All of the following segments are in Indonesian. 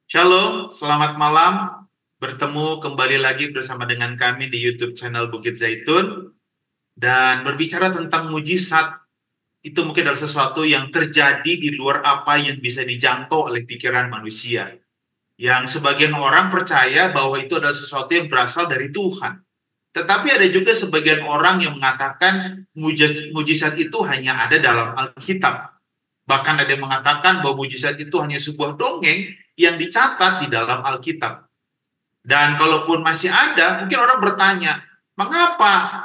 Shalom, selamat malam. Bertemu kembali lagi bersama dengan kami di YouTube channel Bukit Zaitun. Dan berbicara tentang mujizat, itu mungkin adalah sesuatu yang terjadi di luar apa yang bisa dijangkau oleh pikiran manusia. Yang sebagian orang percaya bahwa itu adalah sesuatu yang berasal dari Tuhan. Tetapi ada juga sebagian orang yang mengatakan mujizat itu hanya ada dalam Alkitab. Bahkan ada yang mengatakan bahwa mujizat itu hanya sebuah dongeng yang dicatat di dalam Alkitab. Dan kalaupun masih ada, mungkin orang bertanya, mengapa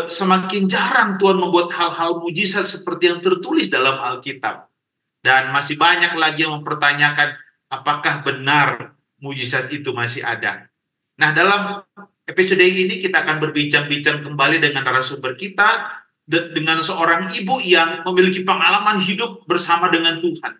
semakin jarang Tuhan membuat hal-hal mujizat seperti yang tertulis dalam Alkitab? Dan masih banyak lagi yang mempertanyakan, apakah benar mujizat itu masih ada? Nah, dalam episode ini kita akan berbincang-bincang kembali dengan narasumber kita, dengan seorang ibu yang memiliki pengalaman hidup bersama dengan Tuhan.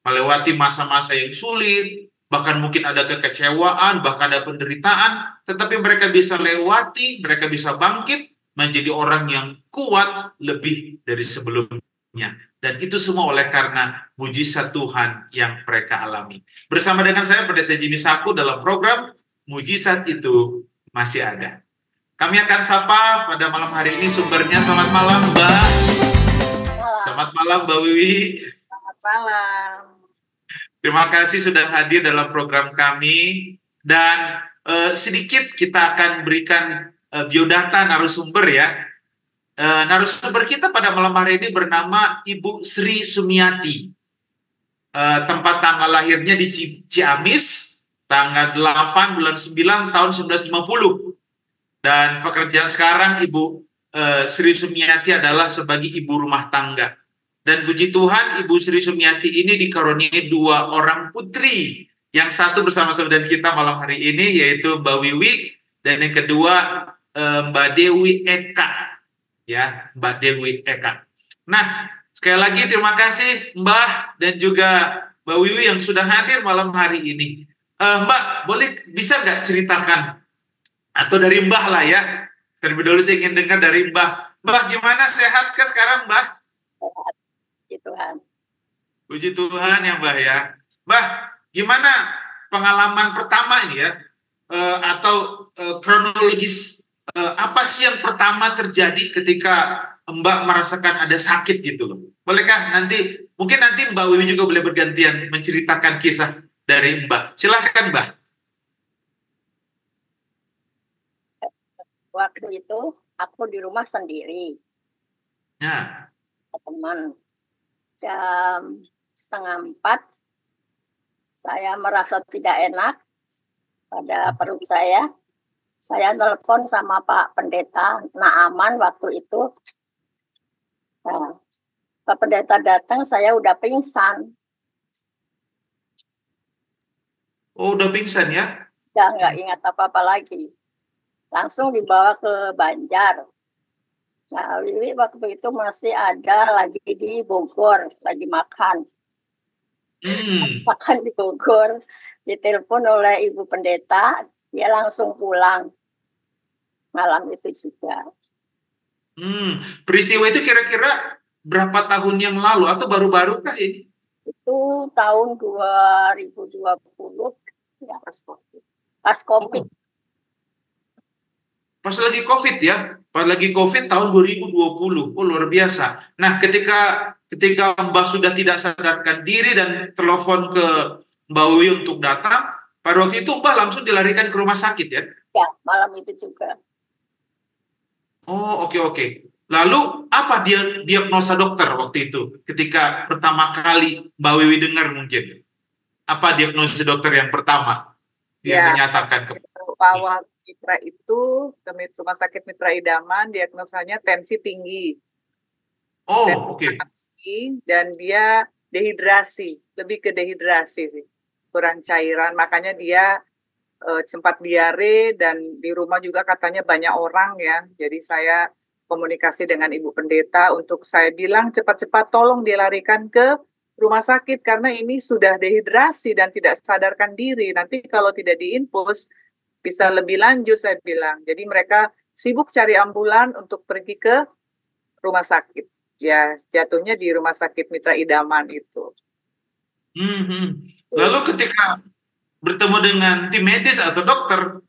Melewati masa-masa yang sulit, bahkan mungkin ada kekecewaan, bahkan ada penderitaan, tetapi mereka bisa lewati, mereka bisa bangkit menjadi orang yang kuat lebih dari sebelumnya. Dan itu semua oleh karena mujizat Tuhan yang mereka alami. Bersama dengan saya, Pendeta Jimmy Saku, dalam program Mujizat Itu Masih Ada. Kami akan sapa pada malam hari ini sumbernya. Selamat malam, Mbak. Selamat malam, Mbak Wiwi. Selamat malam. Terima kasih sudah hadir dalam program kami. Dan sedikit kita akan berikan biodata narasumber ya. Narasumber kita pada malam hari ini bernama Ibu Sri Sumiati. Tempat tanggal lahirnya di Ciamis, tanggal 8 bulan 9 tahun 1950. Dan pekerjaan sekarang Ibu Sri Sumiati adalah sebagai ibu rumah tangga. Dan puji Tuhan, Ibu Sri Sumiati ini dikaruniai 2 orang putri. Yang satu bersama-sama dengan kita malam hari ini, yaitu Mbak Wiwi, dan yang kedua Mbak Dewi Eka. Ya, Mbak Dewi Eka. Nah, sekali lagi terima kasih Mbak dan juga Mbak Wiwi yang sudah hadir malam hari ini. Mbak, bisa nggak ceritakan, atau dari Mbah lah ya. Terlebih dahulu saya ingin dengar dari Mbah. Mbah, gimana, sehat ke sekarang, Mbah? Puji Tuhan. Puji Tuhan ya, Mbah ya. Mbah, gimana pengalaman pertama ini ya? Atau kronologis, apa sih yang pertama terjadi ketika Mbak merasakan ada sakit gitu loh? Bolehkah mungkin nanti Mbak Wiwi juga boleh bergantian menceritakan kisah dari Mbak. Silahkan, Mbak. Waktu itu aku di rumah sendiri. Ya. Teman. Jam 3:30 saya merasa tidak enak pada perut saya. Saya telepon sama Pak Pendeta Naaman waktu itu. Nah, Pak Pendeta datang, saya udah pingsan. Oh, udah pingsan ya? Udah nggak ingat apa-apa lagi. Langsung dibawa ke Banjar. Nah, Wiwi waktu itu masih ada lagi di Bogor, lagi makan. Makan di Bogor, ditelepon oleh Ibu Pendeta, dia langsung pulang. Malam itu juga. Peristiwa itu kira-kira berapa tahun yang lalu atau baru-baru kah ini? Itu tahun 2020, ya, pas COVID. Pas lagi COVID ya, pas lagi COVID tahun 2020. Oh, luar biasa. Nah, ketika Mbak sudah tidak sadarkan diri dan telepon ke Mbak Wiwi untuk datang, pada waktu itu Mbak langsung dilarikan ke rumah sakit ya? Ya, malam itu juga. Oh, oke. Lalu apa diagnosa dokter waktu itu ketika pertama kali Mbak Wiwi dengar mungkin? Apa diagnosa dokter yang pertama yang menyatakan ke awal Mitra itu ke Rumah Sakit Mitra Idaman, diagnosanya tensi tinggi. Oh, oke. Dan dia dehidrasi, lebih ke dehidrasi sih, kurang cairan, makanya dia sempat diare, dan di rumah juga katanya banyak orang ya. Jadi saya komunikasi dengan Ibu Pendeta untuk saya bilang cepat-cepat tolong dilarikan ke rumah sakit karena ini sudah dehidrasi dan tidak sadarkan diri. Nanti kalau tidak diinfus bisa lebih lanjut, saya bilang. Jadi mereka sibuk cari ambulan untuk pergi ke rumah sakit. Ya, jatuhnya di Rumah Sakit Mitra Idaman itu. Lalu ketika bertemu dengan tim medis atau dokter,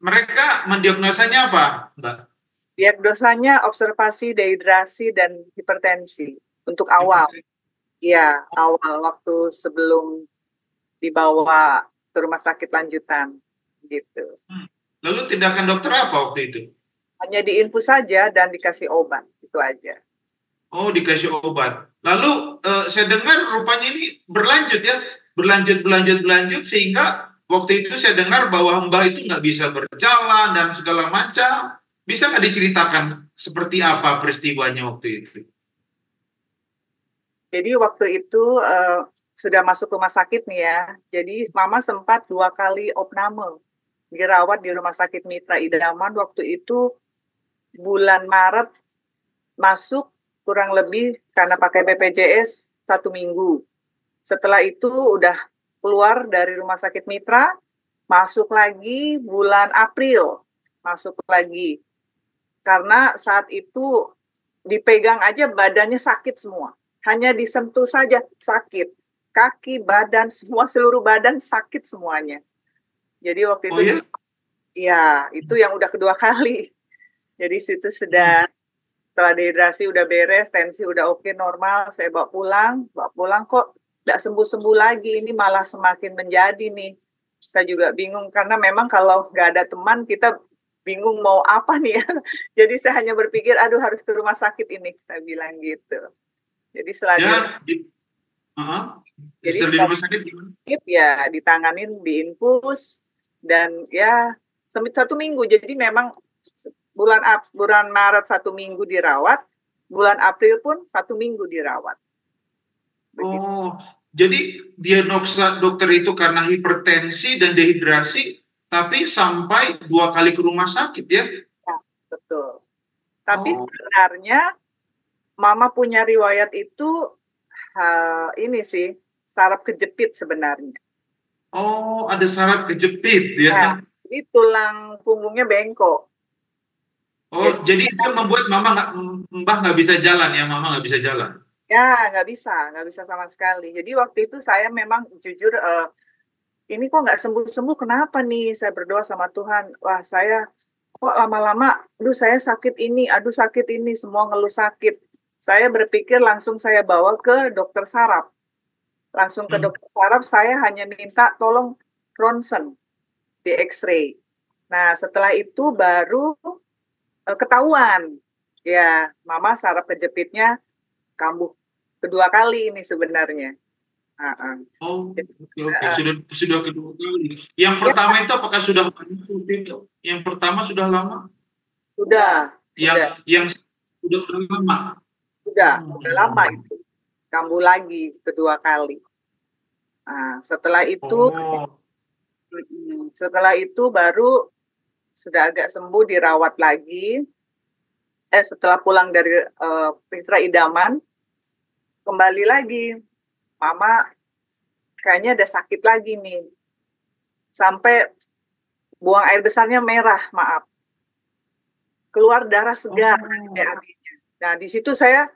mereka mendiagnosanya apa, Mbak? Diagnosanya observasi dehidrasi dan hipertensi untuk awal. Ya, awal waktu sebelum dibawa ke rumah sakit lanjutan gitu. Lalu tindakan dokter apa waktu itu? Hanya diinfus saja dan dikasih obat, itu aja. Oh, dikasih obat. Lalu saya dengar rupanya ini berlanjut ya, berlanjut sehingga waktu itu saya dengar bahwa Mbak itu nggak bisa berjalan dan segala macam. Bisa nggak diceritakan seperti apa peristiwanya waktu itu? Jadi waktu itu sudah masuk rumah sakit nih ya. Jadi Mama sempat 2 kali opname, dirawat di Rumah Sakit Mitra Idaman. Waktu itu bulan Maret masuk kurang lebih karena pakai BPJS 1 minggu. Setelah itu udah keluar dari Rumah Sakit Mitra, masuk lagi bulan April, masuk lagi. Karena saat itu dipegang aja badannya sakit semua. Hanya disentuh saja sakit. Kaki, badan, semua seluruh badan sakit semuanya. Jadi waktu itu, ya itu yang udah kedua kali. Jadi situ sudah, setelah dehidrasi udah beres, tensi udah oke, normal, saya bawa pulang kok nggak sembuh-sembuh lagi, ini malah semakin menjadi nih. Saya juga bingung, karena memang kalau nggak ada teman, kita bingung mau apa nih ya. Jadi saya hanya berpikir, aduh harus ke rumah sakit ini, saya bilang gitu. Jadi selanjutnya, jadi di rumah sakit gimana? Ya ditanganin, diinfus, dan ya 1 minggu. Jadi memang bulan Maret 1 minggu dirawat, bulan April pun 1 minggu dirawat. Begitu. Oh, jadi diagnosa dokter itu karena hipertensi dan dehidrasi, tapi sampai 2 kali ke rumah sakit ya? Ya, betul. Tapi sebenarnya Mama punya riwayat itu ini sih, saraf kejepit sebenarnya. Oh, ada saraf kejepit ya? Jadi tulang punggungnya bengkok. Oh, jadi itu membuat Mbak nggak bisa jalan ya? Mama nggak bisa jalan? Ya, nggak bisa sama sekali. Jadi waktu itu saya memang jujur, ini kok nggak sembuh-sembuh, kenapa nih? Saya berdoa sama Tuhan, wah saya kok lama-lama, aduh saya sakit ini, semua ngeluh sakit. Saya berpikir langsung saya bawa ke dokter saraf. Langsung ke dokter saraf, saya hanya minta tolong ronsen di X-ray. Nah, setelah itu baru ketahuan. Ya, Mama saraf kejepitnya kambuh kedua kali ini sebenarnya. Oh, oke. Sudah kedua kali. Yang pertama itu apakah sudah lama itu? Yang pertama sudah lama? Sudah. Yang sudah lama? Sudah lama itu. Kambuh lagi kedua kali. Nah, setelah itu baru sudah agak sembuh, dirawat lagi. Setelah pulang dari Mitra Idaman, kembali lagi. Mama kayaknya ada sakit lagi nih. Sampai buang air besarnya merah, maaf. Keluar darah segar. Nah, di situ saya,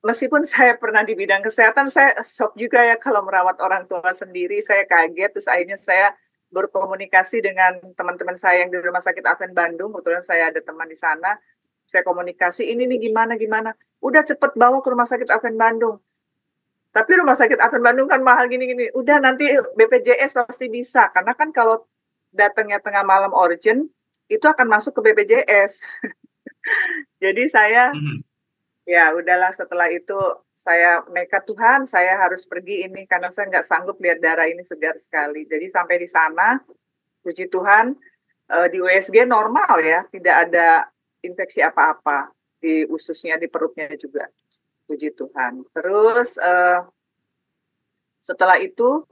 meskipun saya pernah di bidang kesehatan, saya shock juga ya kalau merawat orang tua sendiri. Saya kaget, terus akhirnya saya berkomunikasi dengan teman-teman saya yang di Rumah Sakit Advent Bandung. Kebetulan saya ada teman di sana. Saya komunikasi, ini nih gimana. Udah cepet bawa ke Rumah Sakit Advent Bandung. Tapi Rumah Sakit Advent Bandung kan mahal gini-gini. Udah nanti BPJS pasti bisa. Karena kan kalau datangnya tengah malam urgent, itu akan masuk ke BPJS. Jadi saya, ya udahlah, setelah itu saya nekat, Tuhan saya harus pergi ini karena saya nggak sanggup lihat darah ini segar sekali. Jadi sampai di sana, puji Tuhan, di USG normal ya, tidak ada infeksi apa-apa di ususnya, di perutnya juga. Puji Tuhan. Terus setelah itu,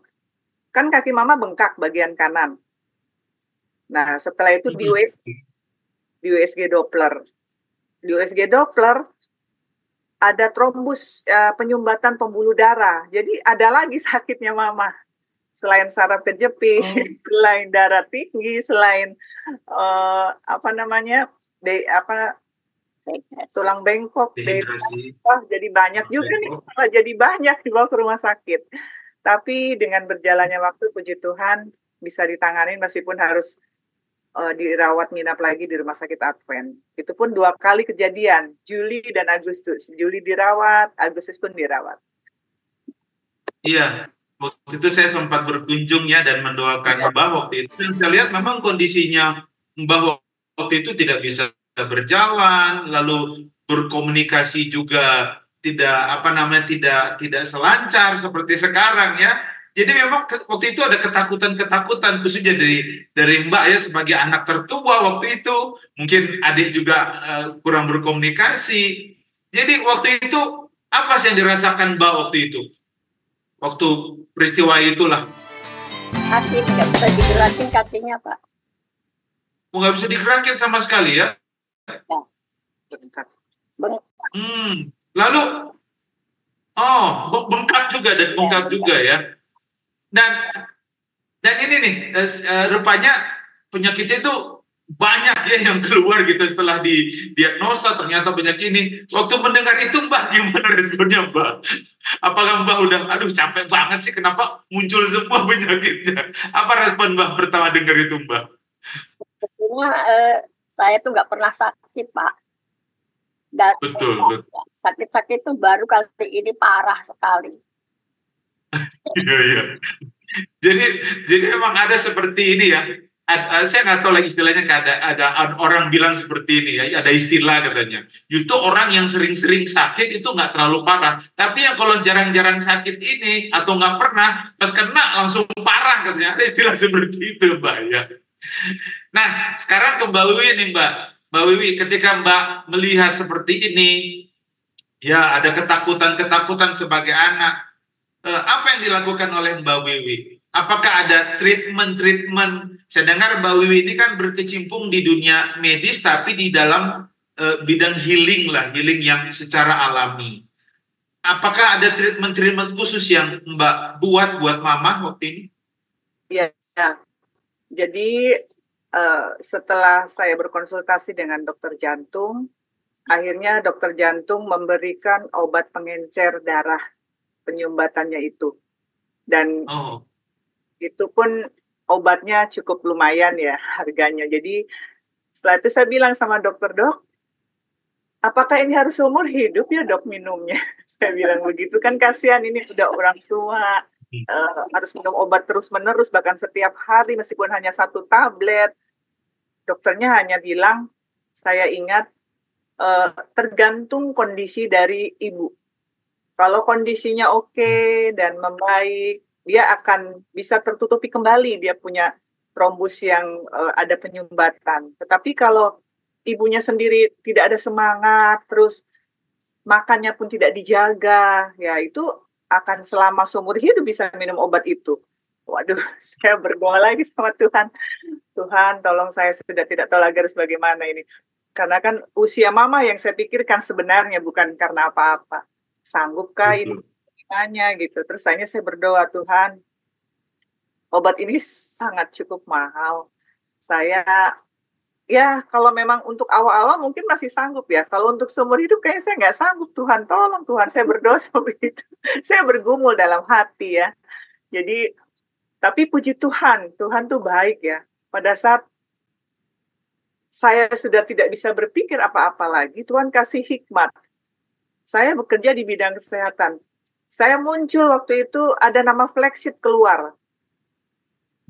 kan kaki Mama bengkak bagian kanan. Nah setelah itu di USG Doppler. Di USG Doppler ada trombus, penyumbatan pembuluh darah. Jadi ada lagi sakitnya Mama. Selain saraf kejepit, selain darah tinggi, selain tulang bengkok, jadi banyak juga nih, jadi banyak dibawa ke rumah sakit. Tapi dengan berjalannya waktu, puji Tuhan, bisa ditangani meskipun harus dirawat nginap lagi di rumah sakit Advent. Itu pun 2 kali kejadian, Juli dan Agustus. Juli dirawat, Agustus pun dirawat. Iya, waktu itu saya sempat berkunjung ya dan mendoakan Mbah waktu itu. Dan saya lihat memang kondisinya Mbah waktu itu tidak bisa berjalan, lalu berkomunikasi juga tidak selancar seperti sekarang ya. Jadi memang waktu itu ada ketakutan khususnya dari Mbak ya sebagai anak tertua waktu itu. Mungkin adik juga kurang berkomunikasi. Jadi waktu itu apa sih yang dirasakan Mbak waktu itu? Waktu peristiwa itulah. Kaki nggak bisa digerakin kakinya, Pak. Nggak bisa digerakin sama sekali ya? Ya. Bengkak. Lalu, bengkak juga ya. Dan ini nih, rupanya penyakitnya itu banyak ya yang keluar gitu setelah didiagnosa ternyata banyak ini. Waktu mendengar itu Mbak, gimana responnya Mbak? Apakah Mbak udah, aduh capek banget sih kenapa muncul semua penyakitnya? Apa respon Mbak pertama dengar itu Mbak? Sebetulnya saya tuh nggak pernah sakit Pak. Dan Betul. Sakit-sakit itu baru kali ini parah sekali. Iya. Jadi memang ada seperti ini ya. Saya nggak tahu lagi istilahnya, ada orang bilang seperti ini ya, ada istilah katanya. Itu orang yang sering-sering sakit itu nggak terlalu parah, tapi yang kalau jarang-jarang sakit ini atau nggak pernah, pas kena langsung parah katanya. Ada istilah seperti itu Mbak ya. Nah sekarang ke Mbak Wiwi nih Mbak. Mbak Wiwi, ketika Mbak melihat seperti ini, ya ada ketakutan sebagai anak, apa yang dilakukan oleh Mbak Wiwi? Apakah ada treatment? Saya dengar Mbak Wiwi ini kan berkecimpung di dunia medis, tapi di dalam bidang healing yang secara alami. Apakah ada treatment khusus yang Mbak buat Mama waktu ini? Iya. Jadi setelah saya berkonsultasi dengan dokter jantung, akhirnya dokter jantung memberikan obat pengencer darah penyumbatannya itu. Dan itu pun obatnya cukup lumayan ya harganya. Jadi setelah itu saya bilang sama dokter, Dok, apakah ini harus seumur hidup ya Dok minumnya? Saya bilang begitu, kan kasihan ini udah orang tua, harus minum obat terus-menerus bahkan setiap hari meskipun hanya 1 tablet. Dokternya hanya bilang, saya ingat tergantung kondisi dari ibu. Kalau kondisinya oke dan membaik, dia akan bisa tertutupi kembali, dia punya trombus yang ada penyumbatan. Tetapi kalau ibunya sendiri tidak ada semangat, terus makannya pun tidak dijaga, ya itu akan selama seumur hidup bisa minum obat itu. Waduh, saya berdoa lagi sama Tuhan. Tuhan, tolong saya sudah tidak tahu lagi harus bagaimana ini. Karena kan usia Mama yang saya pikirkan sebenarnya bukan karena apa-apa. Sanggupkah ini? Tanya gitu. Terus saya berdoa, Tuhan, obat ini sangat cukup mahal. Saya, ya kalau memang untuk awal-awal mungkin masih sanggup ya. Kalau untuk seumur hidup kayaknya saya nggak sanggup. Tuhan, tolong Tuhan, saya berdoa seperti itu. Saya bergumul dalam hati ya. Jadi, tapi puji Tuhan, Tuhan tuh baik ya. Pada saat saya sudah tidak bisa berpikir apa-apa lagi, Tuhan kasih hikmat. Saya bekerja di bidang kesehatan. Saya muncul waktu itu ada nama flaxseed keluar.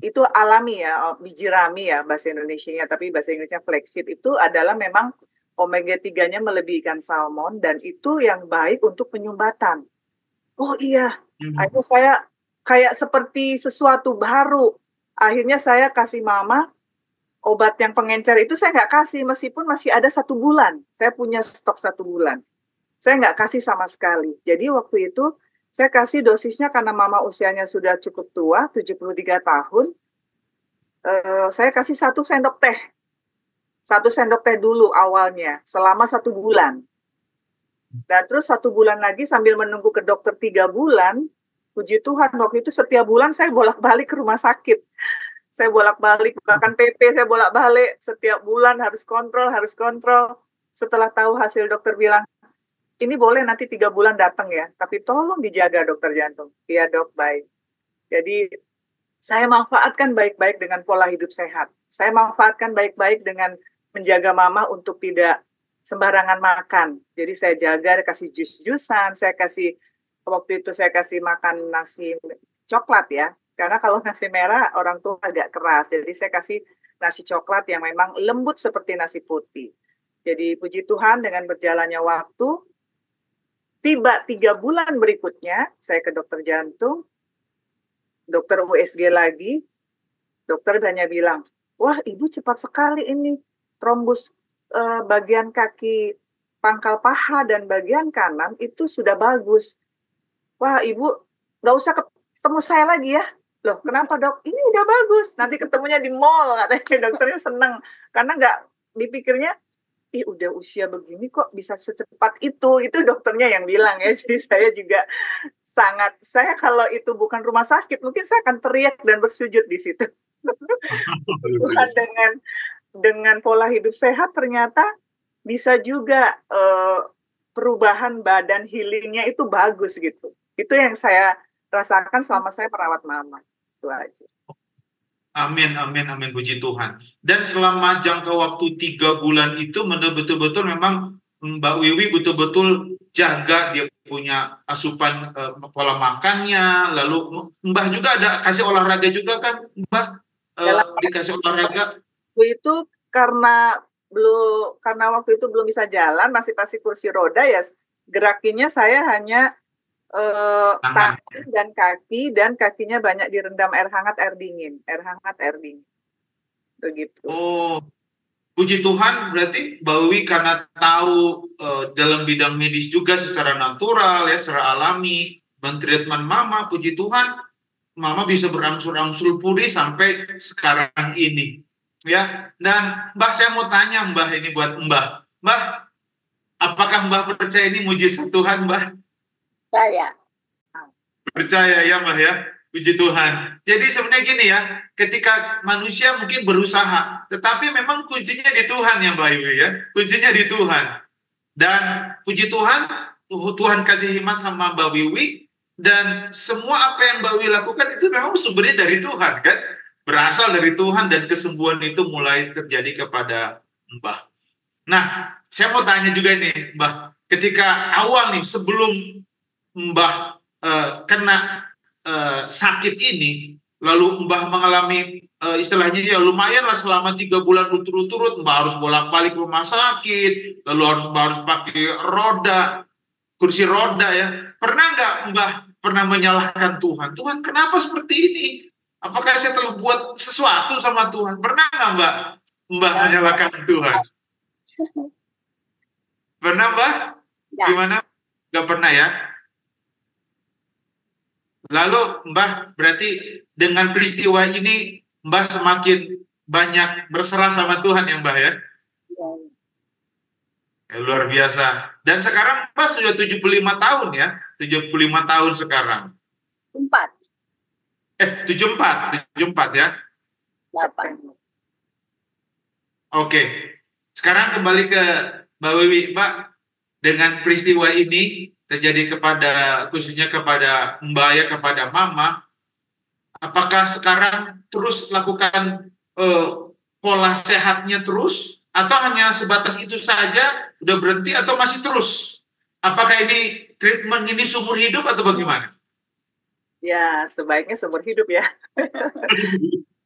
Itu alami ya, biji rami ya bahasa Indonesianya, tapi bahasa Inggrisnya flaxseed itu adalah memang omega 3-nya melebihi ikan salmon dan itu yang baik untuk penyumbatan. Oh iya, akhirnya saya kayak seperti sesuatu baru. Akhirnya saya kasih Mama obat yang pengencer itu, saya nggak kasih meskipun masih ada 1 bulan. Saya punya stok 1 bulan. Saya nggak kasih sama sekali. Jadi waktu itu saya kasih dosisnya karena Mama usianya sudah cukup tua, 73 tahun. Saya kasih 1 sendok teh. 1 sendok teh dulu awalnya, selama 1 bulan. Dan terus 1 bulan lagi sambil menunggu ke dokter 3 bulan, puji Tuhan waktu itu setiap bulan saya bolak-balik ke rumah sakit. Saya bolak-balik, bahkan PP saya bolak-balik, setiap bulan harus kontrol. Setelah tahu hasil dokter bilang, ini boleh nanti 3 bulan datang ya, tapi tolong dijaga dokter jantung. Iya Dok, baik. Jadi saya manfaatkan baik-baik dengan pola hidup sehat. Saya manfaatkan baik-baik dengan menjaga mama untuk tidak sembarangan makan. Jadi saya jaga, kasih jus-jusan, waktu itu saya kasih makan nasi coklat ya. Karena kalau nasi merah orang tua agak keras. Jadi saya kasih nasi coklat yang memang lembut seperti nasi putih. Jadi puji Tuhan dengan berjalannya waktu, tiba 3 bulan berikutnya, saya ke dokter jantung, dokter USG lagi, dokter hanya bilang, wah ibu cepat sekali ini, trombus bagian kaki pangkal paha dan bagian kanan itu sudah bagus. Wah ibu nggak usah ketemu saya lagi ya. Loh kenapa dok? Ini udah bagus, nanti ketemunya di mall, katanya dokternya seneng. Karena nggak dipikirnya, udah usia begini kok bisa secepat itu dokternya yang bilang ya. Jadi saya juga saya kalau itu bukan rumah sakit, mungkin saya akan teriak dan bersujud di situ. Tuhan dengan pola hidup sehat ternyata bisa juga perubahan badan healingnya itu bagus gitu. Itu yang saya rasakan selama saya merawat mama. Itu aja. Amin, amin, amin, puji Tuhan. Dan selama jangka waktu 3 bulan itu betul-betul memang Mbak Wiwi betul-betul jaga dia punya asupan pola makannya, lalu Mbah juga ada kasih olahraga juga kan, Mbah? Dikasih olahraga. Itu karena waktu itu belum bisa jalan, masih kursi roda ya, gerakinya saya hanya tangan dan kaki, dan kakinya banyak direndam air hangat, air dingin. Begitu. Oh, puji Tuhan, berarti Mbak Wiwi karena tahu dalam bidang medis juga secara natural ya, secara alami, mentreatment mama, puji Tuhan, mama bisa berangsur-angsur pulih sampai sekarang ini. Ya, dan Mbah saya mau tanya Mbah ini buat Mbah. Mbah, apakah Mbah percaya ini mujizat Tuhan, Mbah? Percaya ya Mbah ya, puji Tuhan. Jadi sebenarnya gini ya, ketika manusia mungkin berusaha, tetapi memang kuncinya di Tuhan ya Mbak Iwi ya, kuncinya di Tuhan. Dan puji Tuhan, Tuhan kasih hikmat sama Mbak Wiwi, dan semua apa yang Mbak Wiwi lakukan itu memang sumbernya dari Tuhan kan, berasal dari Tuhan, dan kesembuhan itu mulai terjadi kepada Mbah. Nah, saya mau tanya juga nih Mbah, ketika awal nih sebelum Mbah kena sakit ini, lalu Mbah mengalami istilahnya ya lumayan lah selama 3 bulan berturut-turut, Mbah harus bolak-balik rumah sakit, lalu harus pakai kursi roda ya. Pernah nggak Mbah menyalahkan Tuhan? Tuhan kenapa seperti ini? Apakah saya telah buat sesuatu sama Tuhan? Pernah nggak Mbah menyalahkan Tuhan? Pernah Mbah? Gimana? Nggak pernah ya? Lalu Mbah berarti dengan peristiwa ini Mbah semakin banyak berserah sama Tuhan ya Mbah ya? Luar biasa. Dan sekarang Mbah sudah 75 tahun ya? 75 tahun sekarang. 74 ya? 8. Oke. Sekarang kembali ke Mbak Wiwi. Mbak, dengan peristiwa ini terjadi khususnya kepada Mbak ya, kepada Mama, apakah sekarang terus lakukan pola sehatnya terus, atau hanya sebatas itu saja, udah berhenti, atau masih terus? Apakah ini treatment ini seumur hidup atau bagaimana? Ya, sebaiknya seumur hidup ya.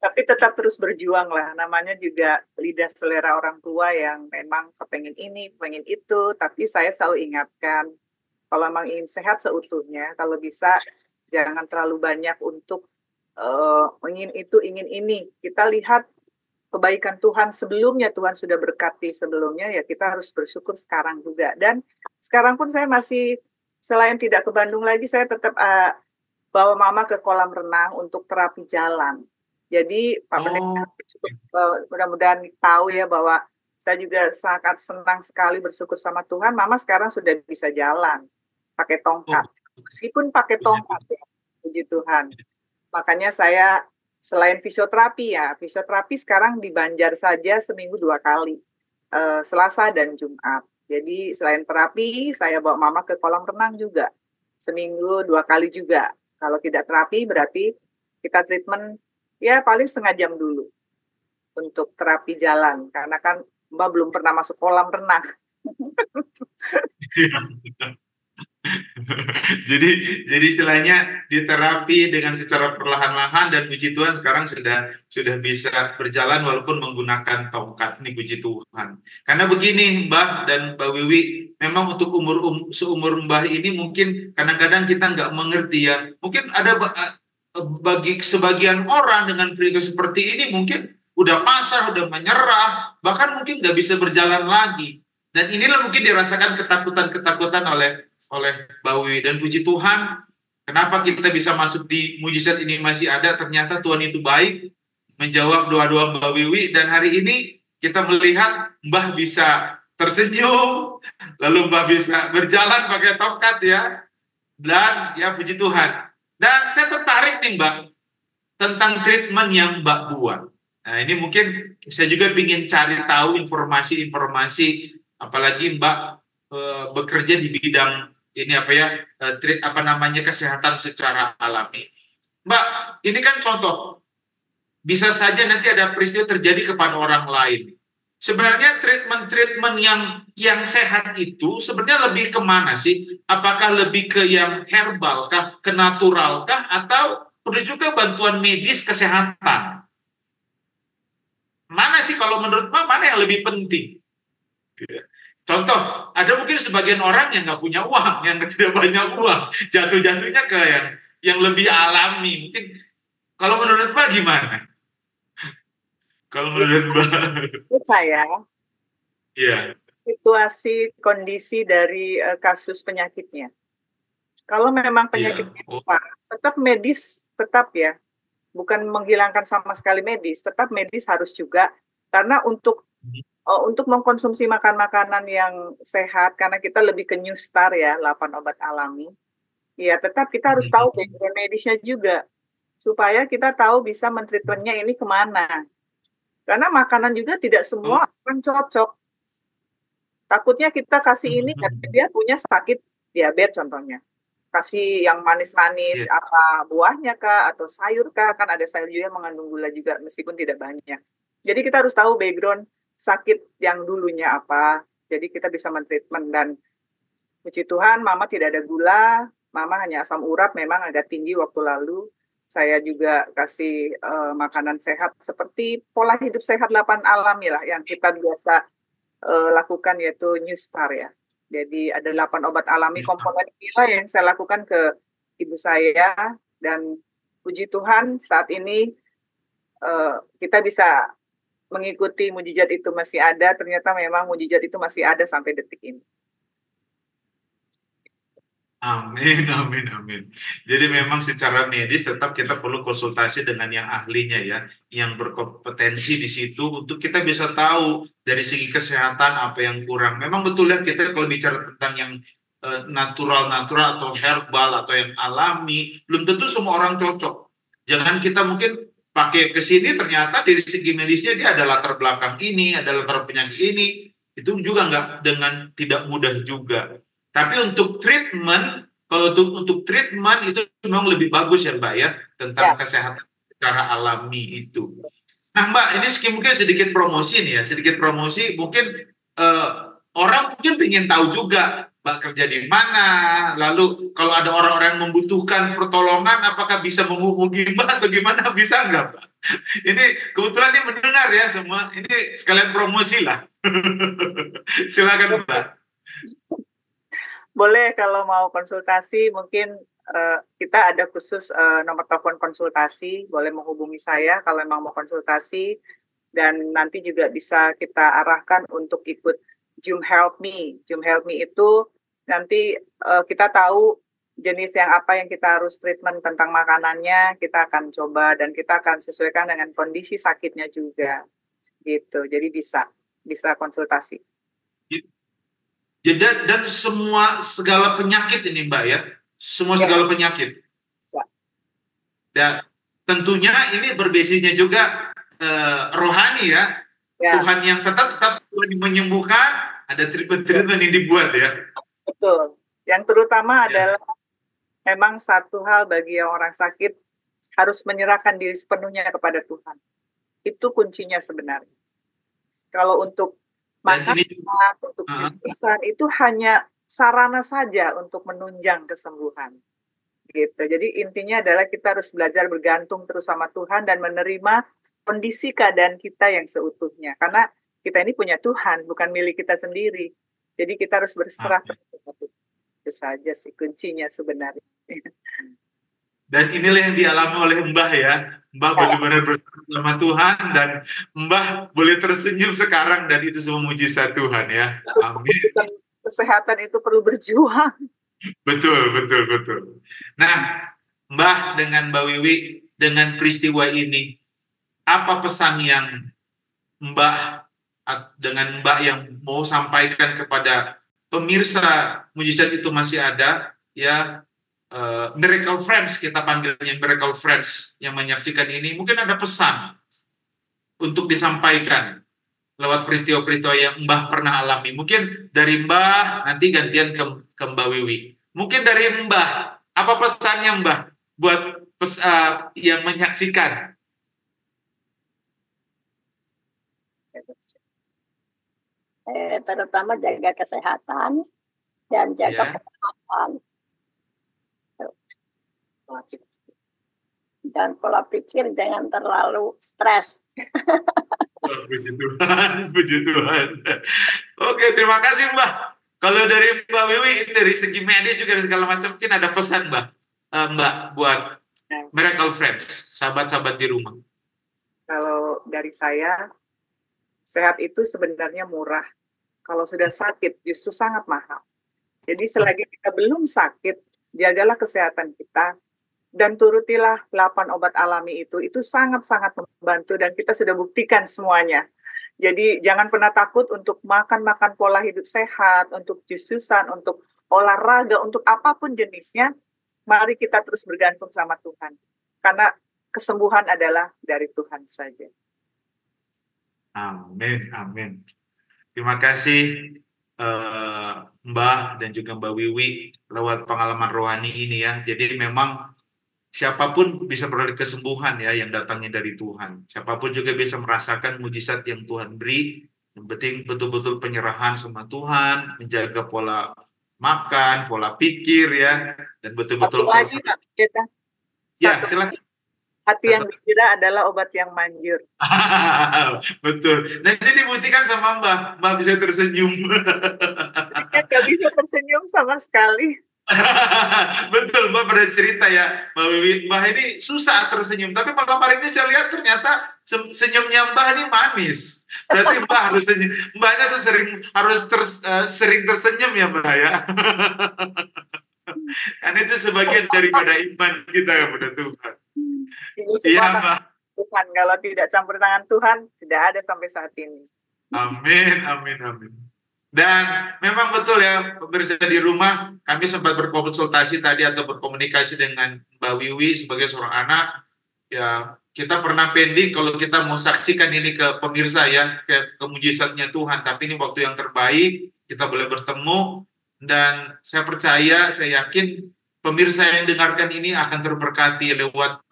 Tapi tetap terus berjuang lah. Namanya juga lidah selera orang tua yang memang kepengen ini, kepengen itu. Tapi saya selalu ingatkan, kalau memang ingin sehat seutuhnya, kalau bisa jangan terlalu banyak untuk ingin itu, ingin ini. Kita lihat kebaikan Tuhan sebelumnya, Tuhan sudah berkati sebelumnya, ya kita harus bersyukur sekarang juga. Dan sekarang pun saya masih, selain tidak ke Bandung lagi, saya tetap bawa mama ke kolam renang untuk terapi jalan. Jadi Pak Pendeta cukup mudah-mudahan tahu ya bahwa saya juga sangat senang sekali bersyukur sama Tuhan. Mama sekarang sudah bisa jalan pakai tongkat, meskipun pakai tongkat ya, puji Tuhan. Makanya saya selain fisioterapi sekarang di Banjar saja seminggu 2 kali, Selasa dan Jumat. Jadi selain terapi, saya bawa mama ke kolam renang juga seminggu 2 kali juga. Kalau tidak terapi berarti kita treatment ya paling setengah jam dulu untuk terapi jalan, karena kan Mbak belum pernah masuk kolam renang. jadi jadi istilahnya diterapi dengan secara perlahan-lahan, dan puji Tuhan sekarang sudah bisa berjalan walaupun menggunakan tongkat. Ini puji Tuhan. Karena begini Mbak dan Mbak Wiwi, memang untuk seumur Mbah ini mungkin kadang-kadang kita nggak mengerti ya. Mungkin ada bagi sebagian orang dengan cerita seperti ini mungkin udah pasrah, udah menyerah, bahkan mungkin nggak bisa berjalan lagi. Dan inilah mungkin dirasakan ketakutan-ketakutan oleh Mbak Wiwi. Dan puji Tuhan, kenapa kita bisa masuk di mujizat ini masih ada, ternyata Tuhan itu baik, menjawab doa-doa Mbak Wiwi, dan hari ini kita melihat Mbah bisa tersenyum, lalu Mbah bisa berjalan pakai tongkat ya, dan ya puji Tuhan. Dan saya tertarik nih Mbak, tentang treatment yang Mbak buat. Nah ini mungkin saya juga ingin cari tahu informasi-informasi, apalagi Mbak bekerja di bidang ini kesehatan secara alami. Mbak, ini kan contoh, bisa saja nanti ada peristiwa terjadi kepada orang lain. Sebenarnya treatment yang sehat itu sebenarnya lebih kemana sih? Apakah lebih ke yang herbal kah, ke natural kah, atau perlu juga bantuan medis kesehatan? Mana sih kalau menurut Mbak, mana yang lebih penting? Contoh, ada mungkin sebagian orang yang nggak punya uang, yang tidak banyak uang, jatuhnya ke yang lebih alami. Mungkin kalau menurut Mbak gimana? Kalau menurut Mbak? Menurut saya, Iya. situasi kondisi dari kasus penyakitnya. Kalau memang penyakitnya tetap medis, tetap ya, bukan menghilangkan sama sekali medis, tetap medis harus juga, karena untuk mengkonsumsi makanan-makanan yang sehat, karena kita lebih ke New Star ya, 8 obat alami, ya tetap kita harus tahu background medisnya juga, supaya kita tahu bisa mentreatmentnya ini kemana. Karena makanan juga tidak semua akan cocok. Takutnya kita kasih ini karena dia punya sakit diabetes contohnya. Kasih yang manis-manis, apa buahnya kah, atau sayur kah, kan ada sayur juga yang mengandung gula juga, meskipun tidak banyak. Jadi kita harus tahu background sakit yang dulunya apa, jadi kita bisa mentreatment. Dan puji Tuhan, Mama tidak ada gula, Mama hanya asam urat, memang agak tinggi waktu lalu. Saya juga kasih makanan sehat, seperti pola hidup sehat 8 alami lah, yang kita biasa lakukan, yaitu New Star ya. Jadi ada 8 obat alami komponen inilah yang saya lakukan ke ibu saya, dan puji Tuhan saat ini kita bisa mengikuti mujizat itu masih ada. Ternyata memang mujizat itu masih ada sampai detik ini. Amin, amin, amin. Jadi memang secara medis tetap kita perlu konsultasi dengan yang ahlinya ya, yang berkompetensi di situ, untuk kita bisa tahu dari segi kesehatan apa yang kurang. Memang betul ya, kita kalau bicara tentang yang natural atau herbal atau yang alami, belum tentu semua orang cocok. Jangan kita mungkin pakai ke sini, ternyata dari segi medisnya dia ada latar belakang ini, ada latar penyakit ini, itu juga nggak, dengan tidak mudah juga. Tapi untuk treatment, kalau untuk treatment itu memang lebih bagus ya Mbak ya, tentang kesehatan secara alami itu. Nah Mbak, ini mungkin sedikit promosi nih ya, mungkin orang mungkin ingin tahu juga Mbak kerja di mana, lalu kalau ada orang-orang yang membutuhkan pertolongan, apakah bisa menghubungi Mbak atau gimana, bisa nggak Mbak? Ini kebetulan ini mendengar ya semua, ini sekalian promosi lah. Silakan Mbak. Boleh, kalau mau konsultasi mungkin kita ada khusus nomor telepon konsultasi, boleh menghubungi saya kalau memang mau konsultasi, dan nanti juga bisa kita arahkan untuk ikut Zoom Help Me. Zoom Help Me itu nanti kita tahu jenis yang apa yang kita harus treatment tentang makanannya, kita akan coba dan kita akan sesuaikan dengan kondisi sakitnya juga, gitu. Jadi bisa konsultasi. Dan segala penyakit ini Mbak ya, segala penyakit. Dan tentunya ini berbasisnya juga rohani ya. Tuhan yang tetap menyembuhkan, ada treatment yang dibuat ya. Betul. Yang terutama adalah memang satu hal bagi yang orang sakit, harus menyerahkan diri sepenuhnya kepada Tuhan. Itu kuncinya sebenarnya. Kalau untuk Dan makan, ini untuk justrusan, itu hanya sarana saja untuk menunjang kesembuhan. Gitu. Jadi intinya adalah kita harus belajar bergantung terus sama Tuhan dan menerima kondisi keadaan kita yang seutuhnya. Karena kita ini punya Tuhan, bukan milik kita sendiri. Jadi kita harus berserah terus sama Tuhan. Itu saja sih kuncinya sebenarnya. Dan inilah yang dialami oleh Mbah ya. Mbah benar-benar bersama Tuhan dan Mbah boleh tersenyum sekarang dan itu semua mujizat Tuhan ya. Amin. Kesehatan itu perlu berjuang. Betul, betul, betul. Nah, Mbah dengan Mbak Wiwi, dengan peristiwa ini, apa pesan yang Mbah dengan Mbak yang mau sampaikan kepada pemirsa mujizat itu masih ada, ya, Miracle Friends, kita panggilnya Miracle Friends yang menyaksikan ini, mungkin ada pesan untuk disampaikan lewat peristiwa-peristiwa yang Mbah pernah alami. Mungkin dari Mbah, nanti gantian ke Mbak Wiwi. Mungkin dari Mbah, apa pesannya Mbah buat yang menyaksikan? Terutama jaga kesehatan dan jaga kesehatan. Dan pola pikir jangan terlalu stres. Puji Tuhan, puji Tuhan. Oke, terima kasih Mbak. Kalau dari Mbak Wiwi, dari segi medis juga segala macam, mungkin ada pesan Mbak, Mbak buat Miracle Friends, sahabat-sahabat di rumah. Kalau dari saya, sehat itu sebenarnya murah. Kalau sudah sakit, justru sangat mahal. Jadi selagi kita belum sakit, jagalah kesehatan kita, dan turutilah 8 obat alami itu sangat-sangat membantu dan kita sudah buktikan semuanya. Jadi jangan pernah takut untuk makan pola hidup sehat, untuk jus-jusan, untuk olahraga, untuk apapun jenisnya, mari kita terus bergantung sama Tuhan. Karena kesembuhan adalah dari Tuhan saja. Amin, amin. Terima kasih Mbah dan juga Mbak Wiwi lewat pengalaman rohani ini ya. Jadi memang siapapun bisa beroleh kesembuhan ya yang datangnya dari Tuhan. Siapapun juga bisa merasakan mujizat yang Tuhan beri. Yang penting betul-betul penyerahan sama Tuhan, menjaga pola makan, pola pikir ya, dan betul-betul lagi kita. Ya, silakan. Hati yang gembira adalah obat yang manjur. Betul. Nanti dibuktikan sama Mbak. Mbak bisa tersenyum. Nggak bisa tersenyum sama sekali. Betul, Mbak pernah cerita ya, Mbak Wiwi, Mbak ini susah tersenyum. Tapi malam hari ini saya lihat ternyata senyumnya Mbak ini manis. Berarti Mbak harus senyum. Mbaknya tuh sering tersenyum ya Mbak ya. Kan itu sebagian daripada iman kita kepada Tuhan. Iya Mbak. Tuhan, kalau tidak campur tangan Tuhan, tidak ada sampai saat ini. Amin, amin, amin. Dan memang betul ya, pemirsa di rumah, kami sempat berkonsultasi tadi atau berkomunikasi dengan Mbak Wiwi sebagai seorang anak. Ya, kita pernah pending kalau kita mau saksikan ini ke pemirsa ya, ke mujizatnya Tuhan. Tapi ini waktu yang terbaik, kita boleh bertemu. Dan saya percaya, saya yakin pemirsa yang dengarkan ini akan terberkati lewat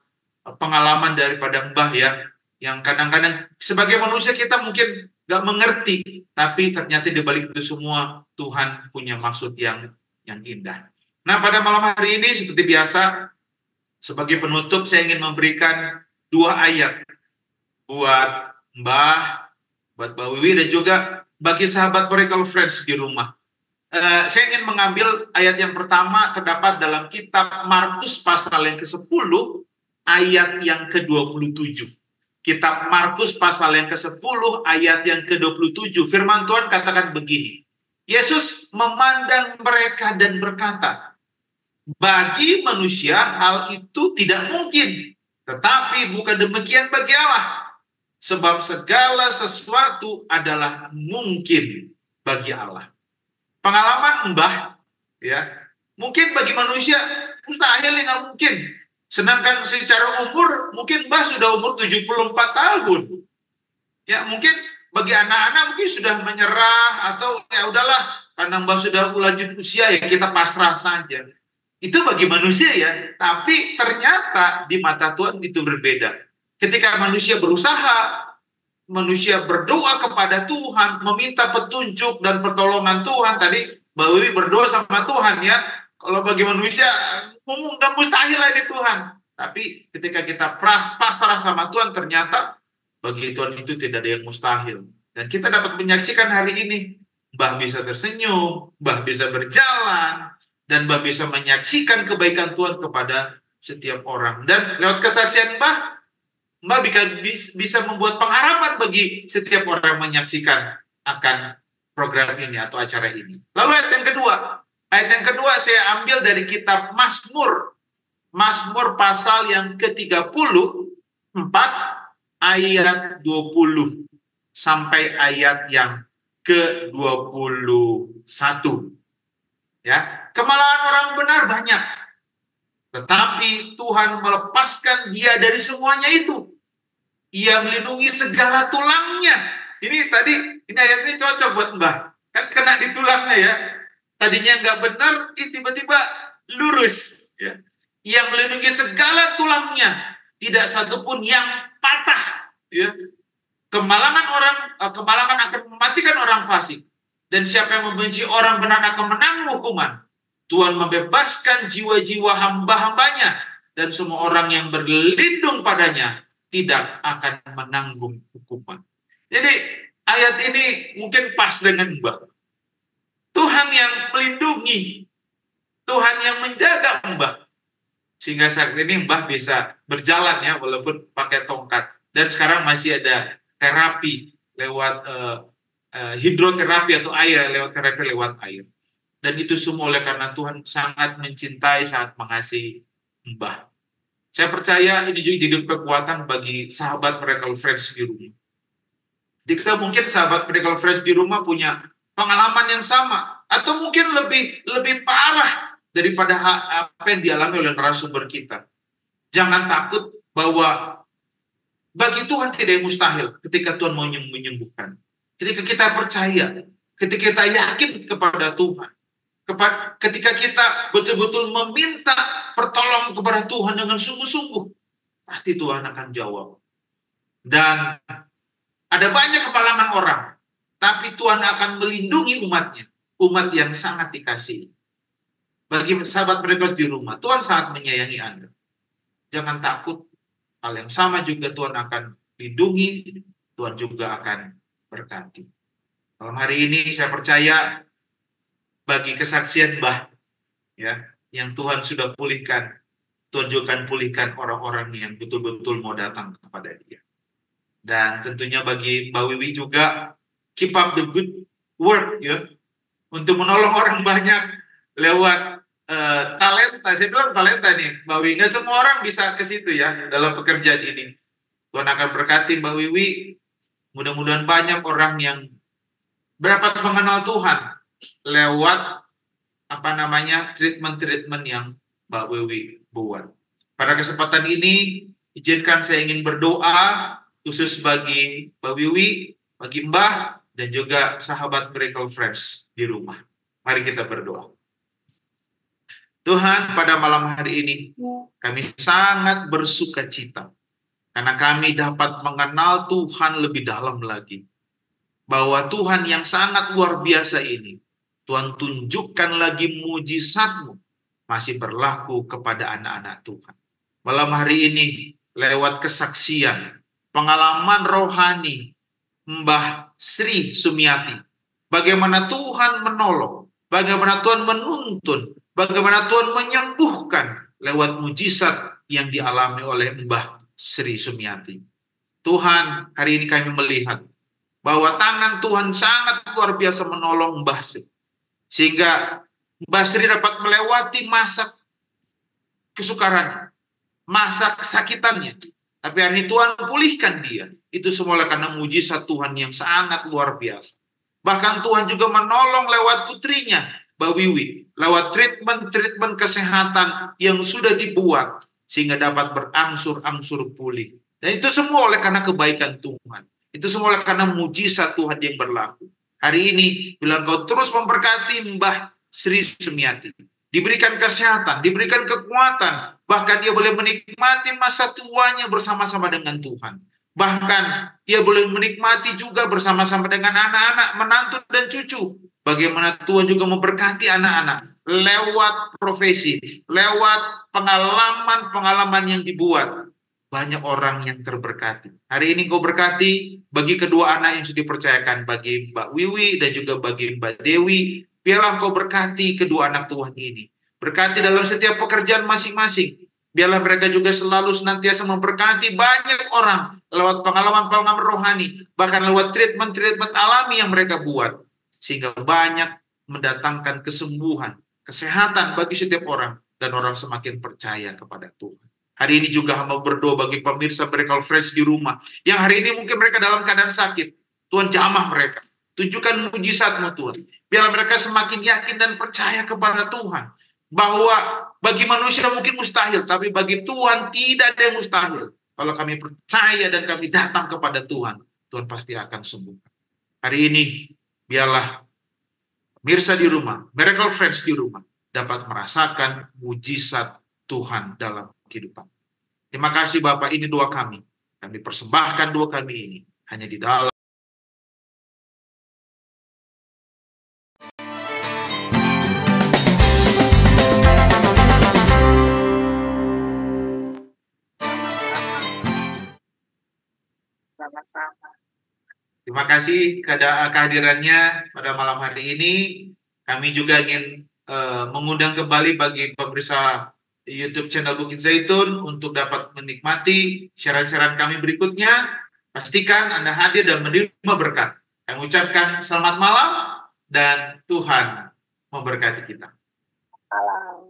pengalaman daripada Mbah ya. Yang kadang-kadang sebagai manusia kita mungkin gak mengerti, tapi ternyata di balik itu semua Tuhan punya maksud yang indah. Nah, pada malam hari ini seperti biasa, sebagai penutup saya ingin memberikan 2 ayat buat Mbah, buat Mbak Wiwi, dan juga bagi sahabat Miracle Friends di rumah. Saya ingin mengambil ayat yang pertama terdapat dalam kitab Markus pasal yang ke-10, ayat yang ke-27. Kitab Markus pasal yang ke-10 ayat yang ke-27. Firman Tuhan katakan begini. Yesus memandang mereka dan berkata, bagi manusia hal itu tidak mungkin, tetapi bukan demikian bagi Allah. Sebab segala sesuatu adalah mungkin bagi Allah. Pengalaman Mbah, ya, mungkin bagi manusia mustahil, nggak mungkin. Sedangkan secara umur, mungkin Mbah sudah umur 74 tahun. Ya, mungkin bagi anak-anak mungkin sudah menyerah, atau ya udahlah, karena Mbah sudah lanjut usia, ya kita pasrah saja. Itu bagi manusia ya, tapi ternyata di mata Tuhan itu berbeda. Ketika manusia berusaha, manusia berdoa kepada Tuhan, meminta petunjuk dan pertolongan Tuhan. Tadi Mbak Wiwi berdoa sama Tuhan ya. Kalau bagi manusia, nggak mustahil lah ini Tuhan. Tapi ketika kita pasrah sama Tuhan, ternyata bagi Tuhan itu tidak ada yang mustahil. Dan kita dapat menyaksikan hari ini, Mbah bisa tersenyum, Mbah bisa berjalan, dan Mbah bisa menyaksikan kebaikan Tuhan kepada setiap orang. Dan lewat kesaksian Mbah bisa membuat pengharapan bagi setiap orang yang menyaksikan akan program ini atau acara ini. Lalu ayat yang kedua saya ambil dari kitab Mazmur pasal yang ke-34 ayat 20 sampai ayat yang ke-21. Ya, kemalahan orang benar banyak, tetapi Tuhan melepaskan dia dari semuanya itu. Ia melindungi segala tulangnya. Ini ayat ini cocok buat Mbah. Kan kena di tulangnya ya. Tadinya nggak benar, tiba-tiba lurus. Ya. Ia melindungi segala tulangnya. Tidak satupun yang patah. Ya. Kemalangan akan mematikan orang fasik. Dan siapa yang membenci orang benar akan menanggung hukuman. Tuhan membebaskan jiwa-jiwa hamba-hambanya. Dan semua orang yang berlindung padanya tidak akan menanggung hukuman. Jadi ayat ini mungkin pas dengan Mbah. Tuhan yang melindungi, Tuhan yang menjaga Mbah. Sehingga saat ini Mbah bisa berjalan ya, walaupun pakai tongkat. Dan sekarang masih ada terapi lewat hidroterapi atau terapi lewat air. Dan itu semua oleh karena Tuhan sangat mencintai, sangat mengasihi Mbah. Saya percaya ini juga jadi kekuatan bagi sahabat Miracle Friends di rumah. Jika mungkin sahabat Miracle Friends di rumah punya pengalaman yang sama, atau mungkin lebih parah daripada apa yang dialami oleh narasumber kita. Jangan takut bahwa bagi Tuhan tidak yang mustahil ketika Tuhan mau menyembuhkan. Ketika kita percaya, ketika kita yakin kepada Tuhan, ketika kita betul-betul meminta pertolongan kepada Tuhan dengan sungguh-sungguh, pasti Tuhan akan jawab. Dan ada banyak kemalangan orang, tapi Tuhan akan melindungi umatnya, umat yang sangat dikasihi. Bagi sahabat mereka di rumah, Tuhan sangat menyayangi Anda. Jangan takut, hal yang sama juga Tuhan akan lindungi, Tuhan juga akan berkati. Malam hari ini saya percaya bagi kesaksian Mbah ya, yang Tuhan sudah pulihkan, Tuhan juga akan pulihkan orang-orang yang betul-betul mau datang kepada Dia. Dan tentunya bagi Mbak Wiwi juga keep up the good work ya, untuk menolong orang banyak lewat talenta. Saya bilang talenta nih Mbak Wiwi, nggak semua orang bisa ke situ ya dalam pekerjaan ini. Tuhan akan berkati Mbak Wiwi, mudah-mudahan banyak orang yang dapat mengenal Tuhan lewat treatment yang Mbak Wiwi buat. Pada kesempatan ini izinkan saya ingin berdoa khusus bagi Mbak Wiwi, bagi Mbah, dan juga sahabat Miracle Friends di rumah. Mari kita berdoa. Tuhan, pada malam hari ini kami sangat bersuka cita karena kami dapat mengenal Tuhan lebih dalam lagi. Bahwa Tuhan yang sangat luar biasa ini, Tuhan tunjukkan lagi mujizat-Mu masih berlaku kepada anak-anak Tuhan. Malam hari ini lewat kesaksian, pengalaman rohani Mbah Sri Sumiati, bagaimana Tuhan menolong, bagaimana Tuhan menuntun, bagaimana Tuhan menyembuhkan lewat mujizat yang dialami oleh Mbah Sri Sumiati. Tuhan, hari ini kami melihat bahwa tangan Tuhan sangat luar biasa menolong Mbah Sri. Sehingga Mbah Sri dapat melewati masa kesukarannya, masa kesakitannya. Tapi hari ini Tuhan pulihkan dia. Itu semua karena mujizat Tuhan yang sangat luar biasa. Bahkan Tuhan juga menolong lewat putrinya, Mbak Wiwi, lewat treatment kesehatan yang sudah dibuat sehingga dapat berangsur-angsur pulih. Dan itu semua oleh karena kebaikan Tuhan. Itu semua oleh karena mujizat Tuhan yang berlaku. Hari ini bila Engkau terus memberkati Mbah Sri Sumiati, diberikan kesehatan, diberikan kekuatan, bahkan dia boleh menikmati masa tuanya bersama-sama dengan Tuhan. Bahkan dia boleh menikmati juga bersama-sama dengan anak-anak, menantu dan cucu. Bagaimana Tuhan juga memberkati anak-anak lewat profesi, lewat pengalaman-pengalaman yang dibuat. Banyak orang yang terberkati. Hari ini kau berkati bagi kedua anak yang sudah dipercayakan, bagi Mbak Wiwi dan juga bagi Mbak Dewi. Biarlah kau berkati kedua anak Tuhan ini. Berkati dalam setiap pekerjaan masing-masing. Biarlah mereka juga selalu senantiasa memberkati banyak orang lewat pengalaman-pengalaman rohani, bahkan lewat treatment-treatment alami yang mereka buat. Sehingga banyak mendatangkan kesembuhan, kesehatan bagi setiap orang, dan orang semakin percaya kepada Tuhan. Hari ini juga hamba berdoa bagi pemirsa Miracle Friends di rumah, yang hari ini mungkin mereka dalam keadaan sakit. Tuhan jamah mereka. Tunjukkan mujizat-Mu Tuhan. Biarlah mereka semakin yakin dan percaya kepada Tuhan. Bahwa bagi manusia mungkin mustahil, tapi bagi Tuhan tidak ada yang mustahil. Kalau kami percaya dan kami datang kepada Tuhan, Tuhan pasti akan sembuhkan. Hari ini, biarlah pemirsa di rumah, Miracle Friends di rumah, dapat merasakan mujizat Tuhan dalam kehidupan. Terima kasih Bapak, ini doa kami. Kami persembahkan doa kami ini hanya di dalam Sama-sama. Terima kasih kehadirannya pada malam hari ini. Kami juga ingin mengundang kembali bagi pemirsa YouTube channel Bukit Zaitun untuk dapat menikmati siaran-siaran kami berikutnya. Pastikan Anda hadir dan menerima berkat. Kami ucapkan selamat malam dan Tuhan memberkati kita. Malam.